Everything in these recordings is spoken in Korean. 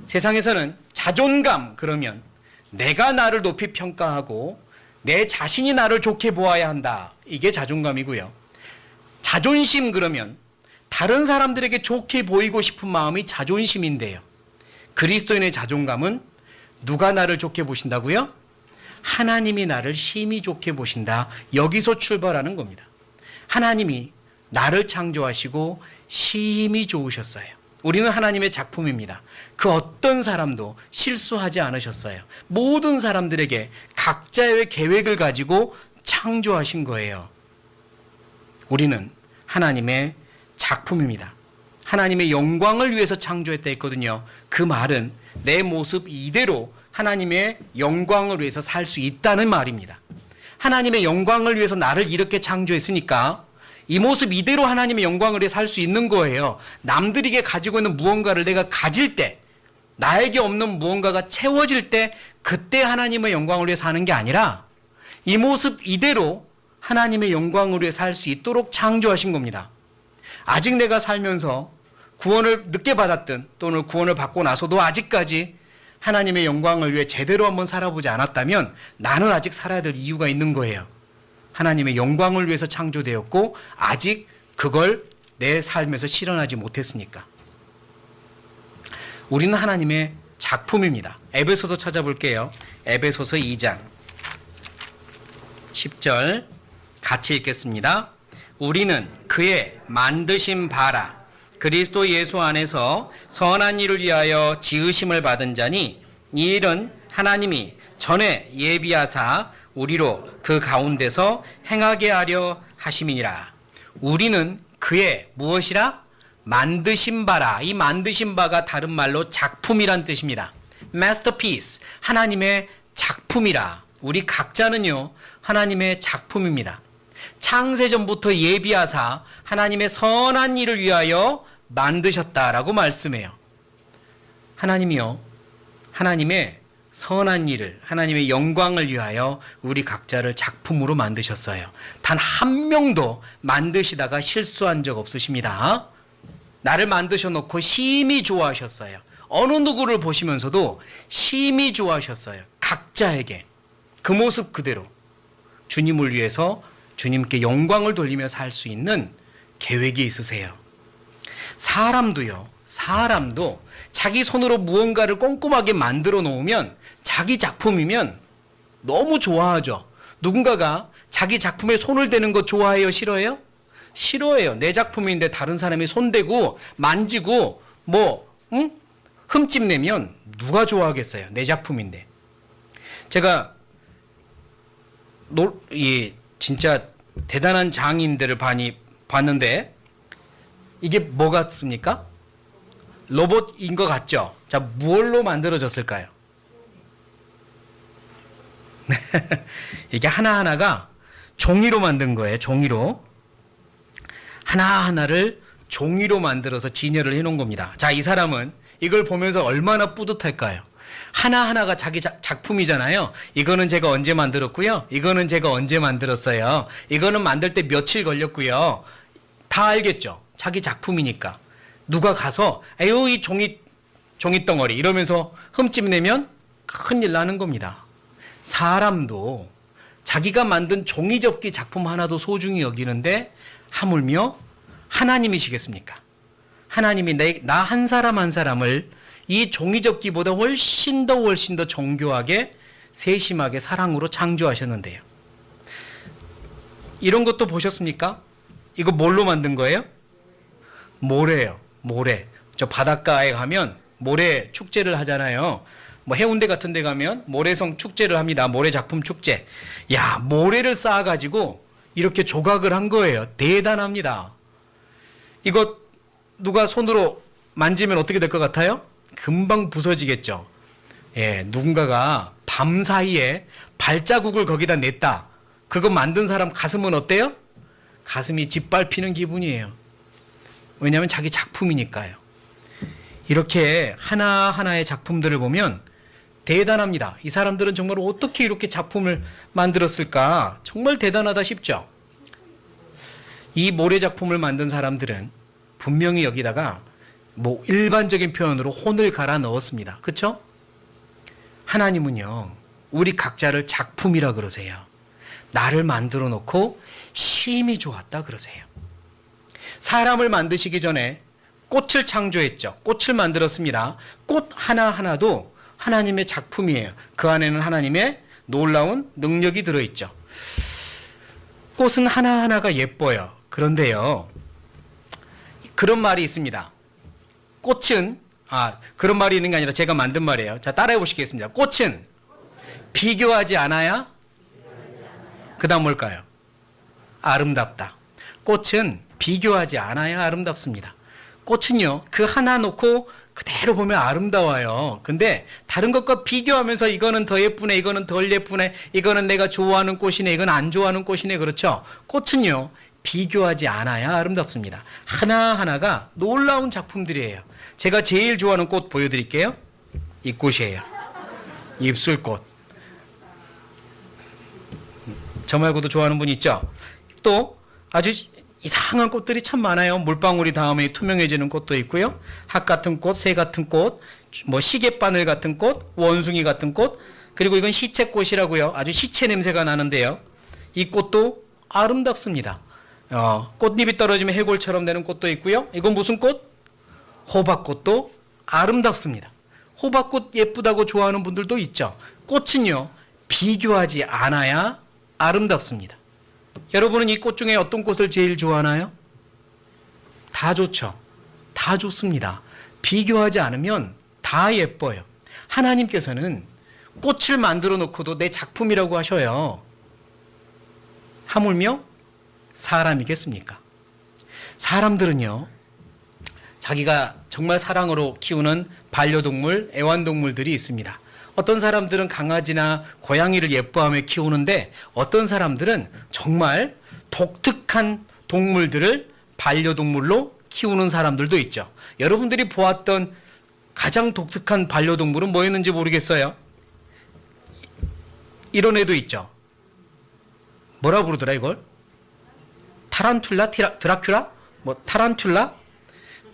세상에서는 자존감 그러면 내가 나를 높이 평가하고 내 자신이 나를 좋게 보아야 한다. 이게 자존감이고요. 자존심 그러면 다른 사람들에게 좋게 보이고 싶은 마음이 자존심인데요. 그리스도인의 자존감은 누가 나를 좋게 보신다고요? 하나님이 나를 심히 좋게 보신다. 여기서 출발하는 겁니다. 하나님이 나를 창조하시고 심히 좋으셨어요. 우리는 하나님의 작품입니다. 그 어떤 사람도 실수하지 않으셨어요. 모든 사람들에게 각자의 계획을 가지고 창조하신 거예요. 우리는 하나님의 작품입니다. 하나님의 영광을 위해서 창조했다 했거든요. 그 말은 내 모습 이대로 하나님의 영광을 위해서 살 수 있다는 말입니다. 하나님의 영광을 위해서 나를 이렇게 창조했으니까 이 모습 이대로 하나님의 영광을 위해 살 수 있는 거예요. 남들에게 가지고 있는 무언가를 내가 가질 때, 나에게 없는 무언가가 채워질 때 그때 하나님의 영광을 위해 사는 게 아니라 이 모습 이대로 하나님의 영광을 위해 살 수 있도록 창조하신 겁니다. 아직 내가 살면서 구원을 늦게 받았든 또는 구원을 받고 나서도 아직까지 하나님의 영광을 위해 제대로 한번 살아보지 않았다면 나는 아직 살아야 될 이유가 있는 거예요. 하나님의 영광을 위해서 창조되었고 아직 그걸 내 삶에서 실현하지 못했으니까. 우리는 하나님의 작품입니다. 에베소서 찾아볼게요. 에베소서 2장 10절 같이 읽겠습니다. 우리는 그의 만드신 바라 그리스도 예수 안에서 선한 일을 위하여 지으심을 받은 자니 이 일은 하나님이 전에 예비하사 우리로 그 가운데서 행하게 하려 하심이니라. 우리는 그의 무엇이라? 만드신 바라. 이 만드신 바가 다른 말로 작품이란 뜻입니다. masterpiece, 하나님의 작품이라. 우리 각자는요 하나님의 작품입니다. 창세전부터 예비하사 하나님의 선한 일을 위하여 만드셨다라고 말씀해요. 하나님이요 하나님의 선한 일을, 하나님의 영광을 위하여 우리 각자를 작품으로 만드셨어요. 단 한 명도 만드시다가 실수한 적 없으십니다. 나를 만드셔놓고 심히 좋아하셨어요. 어느 누구를 보시면서도 심히 좋아하셨어요. 각자에게 그 모습 그대로 주님을 위해서 주님께 영광을 돌리며 살 수 있는 계획이 있으세요. 사람도 자기 손으로 무언가를 꼼꼼하게 만들어 놓으면 자기 작품이면 너무 좋아하죠. 누군가가 자기 작품에 손을 대는 거 좋아해요? 싫어해요? 싫어해요. 내 작품인데 다른 사람이 손대고 만지고 흠집 내면 누가 좋아하겠어요? 내 작품인데. 제가 진짜 대단한 장인들을 봤는데 이게 뭐 같습니까? 로봇인 것 같죠? 자, 무엇로 만들어졌을까요? 이게 하나하나가 종이로 만든 거예요. 종이로. 하나하나를 종이로 만들어서 진열을 해놓은 겁니다. 자, 이 사람은 이걸 보면서 얼마나 뿌듯할까요? 하나하나가 자기 작품이잖아요. 이거는 제가 언제 만들었고요. 이거는 제가 언제 만들었어요. 이거는 만들 때 며칠 걸렸고요. 다 알겠죠. 자기 작품이니까. 누가 가서 에휴 이 종이덩어리 이러면서 흠집 내면 큰일 나는 겁니다. 사람도 자기가 만든 종이접기 작품 하나도 소중히 여기는데 하물며 하나님이시겠습니까? 하나님이 나 한 사람 한 사람을 이 종이접기보다 훨씬 더 정교하게 세심하게 사랑으로 창조하셨는데요. 이런 것도 보셨습니까? 이거 뭘로 만든 거예요? 모래예요. 모래. 저 바닷가에 가면 모래 축제를 하잖아요. 뭐 해운대 같은 데 가면 모래성 축제를 합니다. 모래 작품 축제. 야, 모래를 쌓아가지고 이렇게 조각을 한 거예요. 대단합니다. 이거 누가 손으로 만지면 어떻게 될 것 같아요? 금방 부서지겠죠. 예, 누군가가 밤 사이에 발자국을 거기다 냈다. 그거 만든 사람 가슴은 어때요? 가슴이 짓밟히는 기분이에요. 왜냐하면 자기 작품이니까요. 이렇게 하나하나의 작품들을 보면 대단합니다. 이 사람들은 정말 어떻게 이렇게 작품을 만들었을까? 정말 대단하다 싶죠. 이 모래 작품을 만든 사람들은 분명히 여기다가 뭐 일반적인 표현으로 혼을 갈아 넣었습니다. 그렇죠? 하나님은요, 우리 각자를 작품이라 그러세요. 나를 만들어 놓고 심히 좋았다 그러세요. 사람을 만드시기 전에 꽃을 창조했죠. 꽃을 만들었습니다. 꽃 하나하나도 하나님의 작품이에요. 그 안에는 하나님의 놀라운 능력이 들어있죠. 꽃은 하나하나가 예뻐요. 그런데요, 그런 말이 있습니다. 꽃은, 그런 말이 있는 게 아니라 제가 만든 말이에요. 자, 따라해 보시겠습니다. 꽃은 비교하지 않아야, 그 다음 뭘까요? 아름답다. 꽃은 비교하지 않아야 아름답습니다. 꽃은요, 그 하나 놓고 그대로 보면 아름다워요. 근데 다른 것과 비교하면서 이거는 더 예쁘네, 이거는 덜 예쁘네, 이거는 내가 좋아하는 꽃이네, 이건 안 좋아하는 꽃이네. 그렇죠? 꽃은요, 비교하지 않아야 아름답습니다. 하나하나가 놀라운 작품들이에요. 제가 제일 좋아하는 꽃 보여드릴게요. 이 꽃이에요. 입술꽃. 저 말고도 좋아하는 분 있죠? 또 아주 이상한 꽃들이 참 많아요. 물방울이 다음에 투명해지는 꽃도 있고요. 학 같은 꽃, 새 같은 꽃, 뭐 시계바늘 같은 꽃, 원숭이 같은 꽃, 그리고 이건 시체꽃이라고요. 아주 시체 냄새가 나는데요. 이 꽃도 아름답습니다. 꽃잎이 떨어지면 해골처럼 되는 꽃도 있고요. 이건 무슨 꽃? 호박꽃도 아름답습니다. 호박꽃 예쁘다고 좋아하는 분들도 있죠. 꽃은요, 비교하지 않아야 아름답습니다. 여러분은 이 꽃 중에 어떤 꽃을 제일 좋아하나요? 다 좋죠. 다 좋습니다. 비교하지 않으면 다 예뻐요. 하나님께서는 꽃을 만들어 놓고도 내 작품이라고 하셔요. 하물며 사람이겠습니까? 사람들은요, 자기가 정말 사랑으로 키우는 반려동물, 애완동물들이 있습니다. 어떤 사람들은 강아지나 고양이를 예뻐하며 키우는데 어떤 사람들은 정말 독특한 동물들을 반려동물로 키우는 사람들도 있죠. 여러분들이 보았던 가장 독특한 반려동물은 뭐였는지 모르겠어요. 이런 애도 있죠. 뭐라 부르더라 이걸? 타란툴라? 드라큘라? 뭐 타란툴라?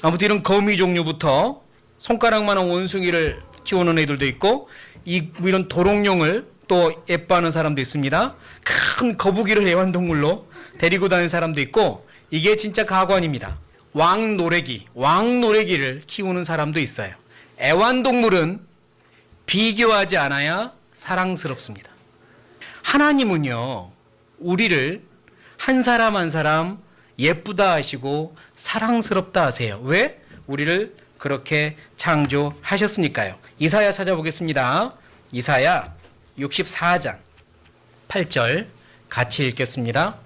아무튼 이런 거미 종류부터 손가락만한 원숭이를 키우는 애들도 있고, 이런 도롱뇽을 또 예뻐하는 사람도 있습니다. 큰 거북이를 애완동물로 데리고 다니는 사람도 있고, 이게 진짜 가관입니다. 왕노래기를 키우는 사람도 있어요. 애완동물은 비교하지 않아야 사랑스럽습니다. 하나님은요, 우리를 한 사람 한 사람 예쁘다 하시고 사랑스럽다 하세요. 왜? 우리를 그렇게 창조하셨으니까요. 이사야 찾아보겠습니다. 이사야 64장 8절 같이 읽겠습니다.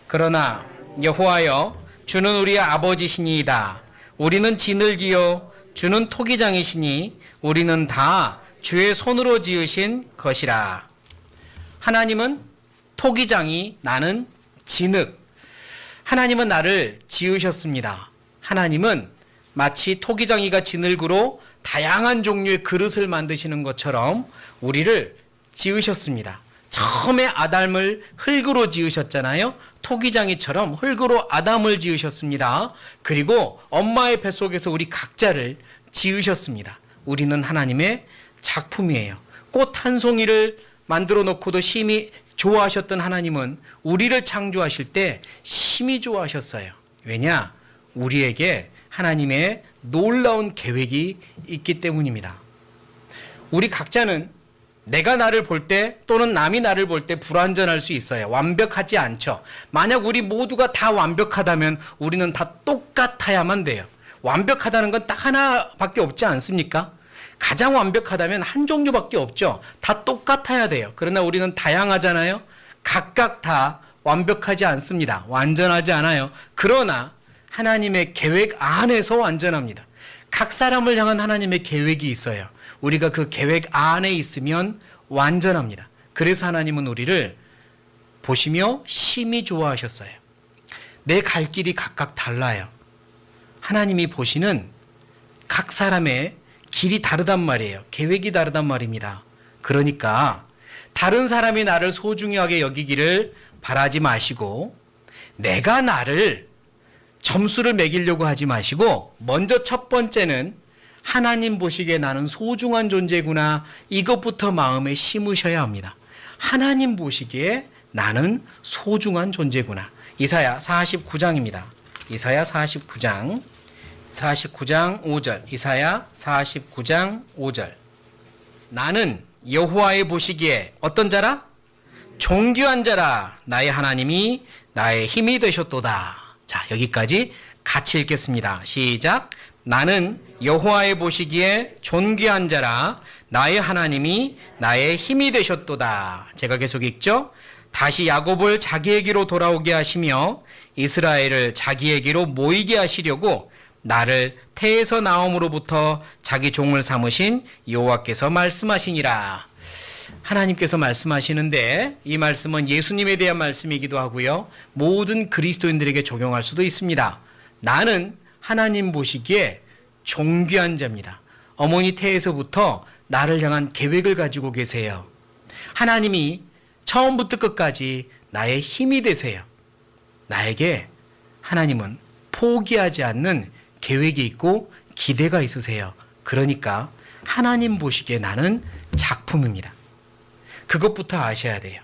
그러나 여호와여, 주는 우리의 아버지시니이다. 우리는 진흙이요 주는 토기장이시니 우리는 다 주의 손으로 지으신 것이라. 하나님은 토기장이, 나는 진흙. 하나님은 나를 지으셨습니다. 하나님은 마치 토기장이가 진흙으로 다양한 종류의 그릇을 만드시는 것처럼 우리를 지으셨습니다. 처음에 아담을 흙으로 지으셨잖아요. 토기장이처럼 흙으로 아담을 지으셨습니다. 그리고 엄마의 뱃속에서 우리 각자를 지으셨습니다. 우리는 하나님의 작품이에요. 꽃 한 송이를 만들어 놓고도 심히 좋아하셨던 하나님은 우리를 창조하실 때 심히 좋아하셨어요. 왜냐? 우리에게 하나님의 놀라운 계획이 있기 때문입니다. 우리 각자는 내가 나를 볼 때 또는 남이 나를 볼 때 불완전할 수 있어요. 완벽하지 않죠. 만약 우리 모두가 다 완벽하다면 우리는 다 똑같아야만 돼요. 완벽하다는 건 딱 하나밖에 없지 않습니까? 가장 완벽하다면 한 종류밖에 없죠. 다 똑같아야 돼요. 그러나 우리는 다양하잖아요. 각각 다 완벽하지 않습니다. 완전하지 않아요. 그러나 하나님의 계획 안에서 완전합니다. 각 사람을 향한 하나님의 계획이 있어요. 우리가 그 계획 안에 있으면 완전합니다. 그래서 하나님은 우리를 보시며 심히 좋아하셨어요. 내 갈 길이 각각 달라요. 하나님이 보시는 각 사람의 길이 다르단 말이에요. 계획이 다르단 말입니다. 그러니까 다른 사람이 나를 소중하게 여기기를 바라지 마시고 내가 나를 점수를 매기려고 하지 마시고 먼저 첫 번째는 하나님 보시기에 나는 소중한 존재구나, 이것부터 마음에 심으셔야 합니다. 하나님 보시기에 나는 소중한 존재구나. 이사야 49장입니다. 이사야 49장 5절. 이사야 49장 5절. 나는 여호와의 보시기에 어떤 자라? 존귀한 자라. 나의 하나님이 나의 힘이 되셨도다. 자, 여기까지 같이 읽겠습니다. 시작. 나는 여호와의 보시기에 존귀한 자라. 나의 하나님이 나의 힘이 되셨도다. 제가 계속 읽죠. 다시 야곱을 자기에게로 돌아오게 하시며 이스라엘을 자기에게로 모이게 하시려고 나를 태에서 나옴으로부터 자기 종을 삼으신 여호와께서 말씀하시니라. 하나님께서 말씀하시는데 이 말씀은 예수님에 대한 말씀이기도 하고요, 모든 그리스도인들에게 적용할 수도 있습니다. 나는 하나님 보시기에 존귀한 자입니다. 어머니 태에서부터 나를 향한 계획을 가지고 계세요. 하나님이 처음부터 끝까지 나의 힘이 되세요. 나에게 하나님은 포기하지 않는 계획이 있고 기대가 있으세요. 그러니까 하나님 보시기에 나는 작품입니다. 그것부터 아셔야 돼요.